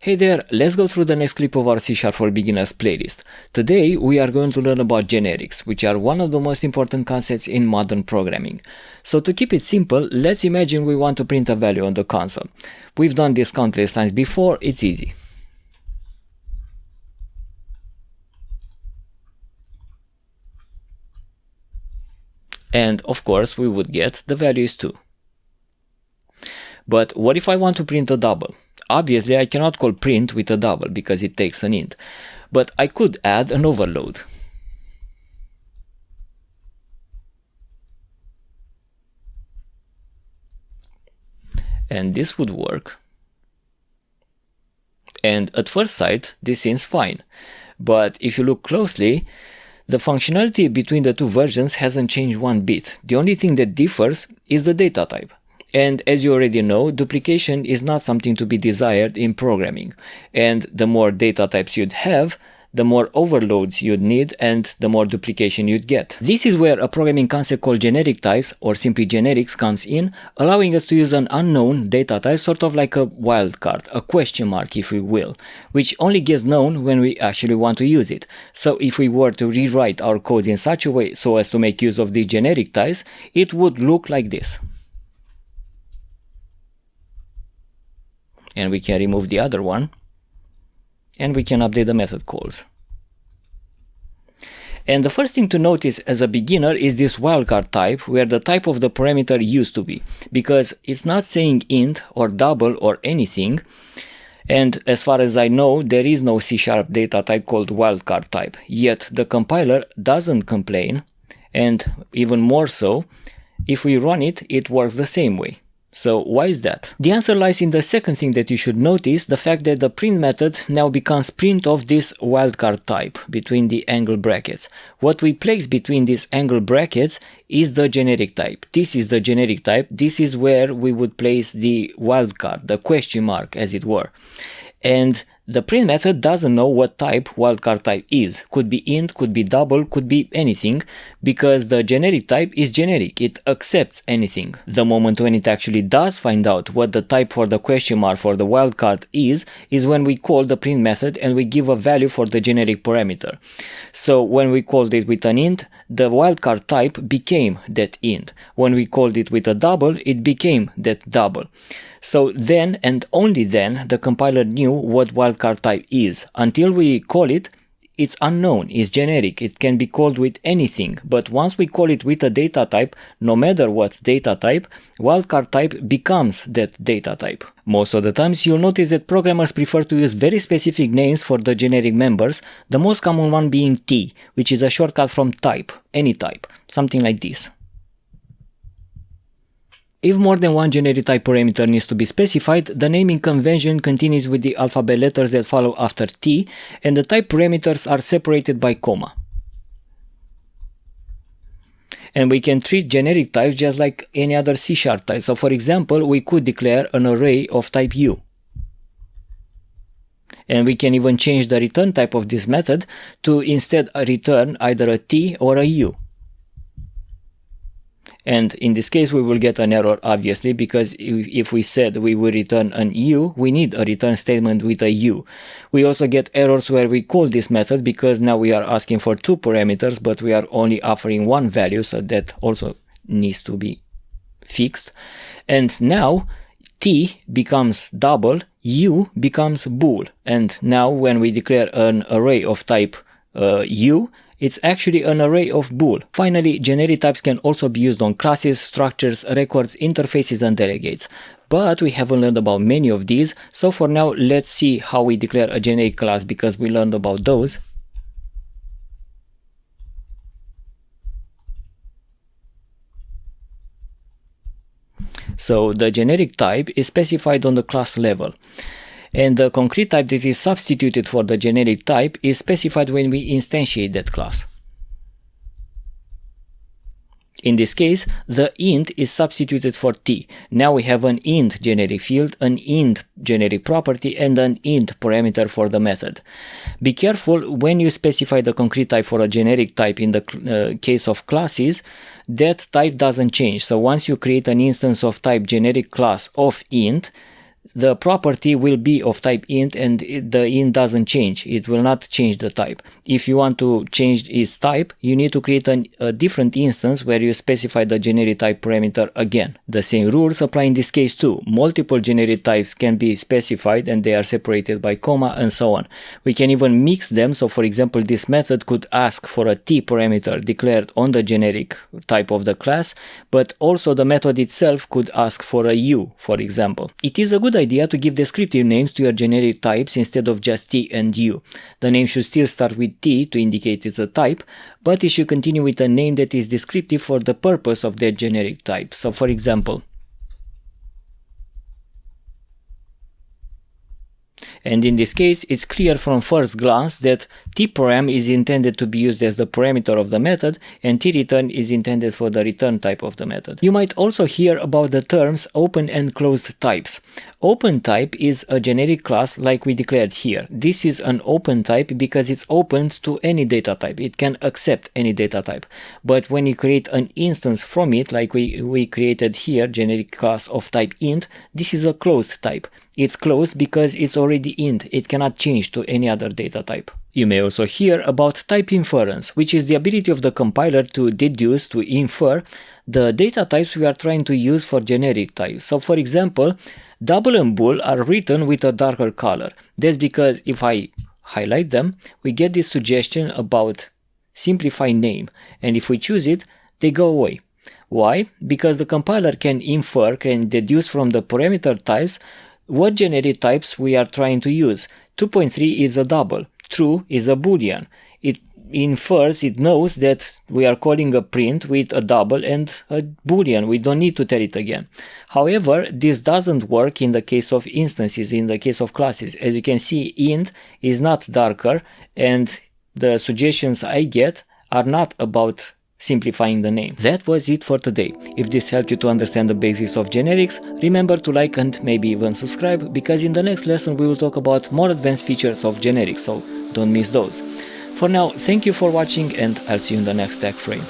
Hey there, let's go through the next clip of our C# for Beginners playlist. Today we are going to learn about generics, which are one of the most important concepts in modern programming. So to keep it simple, let's imagine we want to print a value on the console. We've done this countless times before, it's easy. And of course we would get the value is 2. But what if I want to print a double? Obviously, I cannot call print with a double because it takes an int, but I could add an overload. And this would work. And at first sight, this seems fine. But if you look closely, the functionality between the two versions hasn't changed one bit. The only thing that differs is the data type. And as you already know, duplication is not something to be desired in programming. And the more data types you'd have, the more overloads you'd need and the more duplication you'd get. This is where a programming concept called generic types, or simply generics, comes in, allowing us to use an unknown data type, sort of like a wildcard, a question mark if we will, which only gets known when we actually want to use it. So if we were to rewrite our codes in such a way so as to make use of the generic types, it would look like this. And we can remove the other one, and we can update the method calls. And the first thing to notice as a beginner is this wildcard type, where the type of the parameter used to be, because it's not saying int or double or anything. And as far as I know, there is no C# data type called wildcard type, yet the compiler doesn't complain, and even more so, if we run it, it works the same way. So why is that? The answer lies in the second thing that you should notice, the fact that the print method now becomes print of this wildcard type between the angle brackets. What we place between these angle brackets is the generic type. This is the generic type. This is where we would place the wildcard, the question mark as it were. And the print method doesn't know what type wildcard type is. Could be int, could be double, could be anything, because the generic type is generic. It accepts anything. The moment when it actually does find out what the type for the question mark for the wildcard is when we call the print method and we give a value for the generic parameter. So when we called it with an int, the wildcard type became that int. When we called it with a double, it became that double. So then and only then the compiler knew what wildcard type is. Until we call it, it's unknown, it's generic, it can be called with anything. But once we call it with a data type, no matter what data type, wildcard type becomes that data type. Most of the times you'll notice that programmers prefer to use very specific names for the generic members, the most common one being T, which is a shortcut from type, any type, something like this. If more than one generic type parameter needs to be specified, the naming convention continues with the alphabet letters that follow after T, and the type parameters are separated by comma. And we can treat generic types just like any other C# type. So for example, we could declare an array of type U. And we can even change the return type of this method to instead return either a T or a U. And in this case, we will get an error, obviously, because if we said we will return an U, we need a return statement with a U. We also get errors where we call this method because now we are asking for two parameters, but we are only offering one value, so that also needs to be fixed. And now T becomes double, U becomes bool. And now when we declare an array of type U, it's actually an array of bool. Finally, generic types can also be used on classes, structures, records, interfaces, and delegates. But we haven't learned about many of these, so for now let's see how we declare a generic class because we learned about those. So the generic type is specified on the class level. And the concrete type that is substituted for the generic type is specified when we instantiate that class. In this case, the int is substituted for T. Now we have an int generic field, an int generic property, and an int parameter for the method. Be careful when you specify the concrete type for a generic type in the case of classes, that type doesn't change. So once you create an instance of type generic class of int, the property will be of type int, and the int doesn't change. It will not change the type. If you want to change its type, you need to create a different instance where you specify the generic type parameter again. The same rules apply in this case too. Multiple generic types can be specified and they are separated by comma and so on. We can even mix them. So for example, this method could ask for a t parameter declared on the generic type of the class, but also the method itself could ask for a u, for example. It is a good idea to give descriptive names to your generic types instead of just t and u. The name should still start with t to indicate it's a type, but it should continue with a name that is descriptive for the purpose of that generic type. So for example, and in this case, it's clear from first glance that tParam is intended to be used as the parameter of the method, and tReturn is intended for the return type of the method. You might also hear about the terms open and closed types. Open type is a generic class like we declared here. This is an open type because it's opened to any data type. It can accept any data type. But when you create an instance from it, like we created here, generic class of type int, this is a closed type. It's closed because it's already int. It cannot change to any other data type. You may also hear about type inference, which is the ability of the compiler to deduce, to infer the data types we are trying to use for generic types. So for example, double and bool are written with a darker color. That's because if I highlight them, we get this suggestion about simplify name. And if we choose it, they go away. Why? Because the compiler can infer, can deduce from the parameter types what generic types we are trying to use. 2.3 is a double. True is a boolean. It infers, it knows that we are calling a print with a double and a boolean. We don't need to tell it again. However, this doesn't work in the case of instances, in the case of classes. As you can see, int is not darker, and the suggestions I get are not about simplifying the name. That was it for today. If this helped you to understand the basics of generics, remember to like and maybe even subscribe, because in the next lesson we will talk about more advanced features of generics, so don't miss those. For now, thank you for watching, and I'll see you in the next tech frame.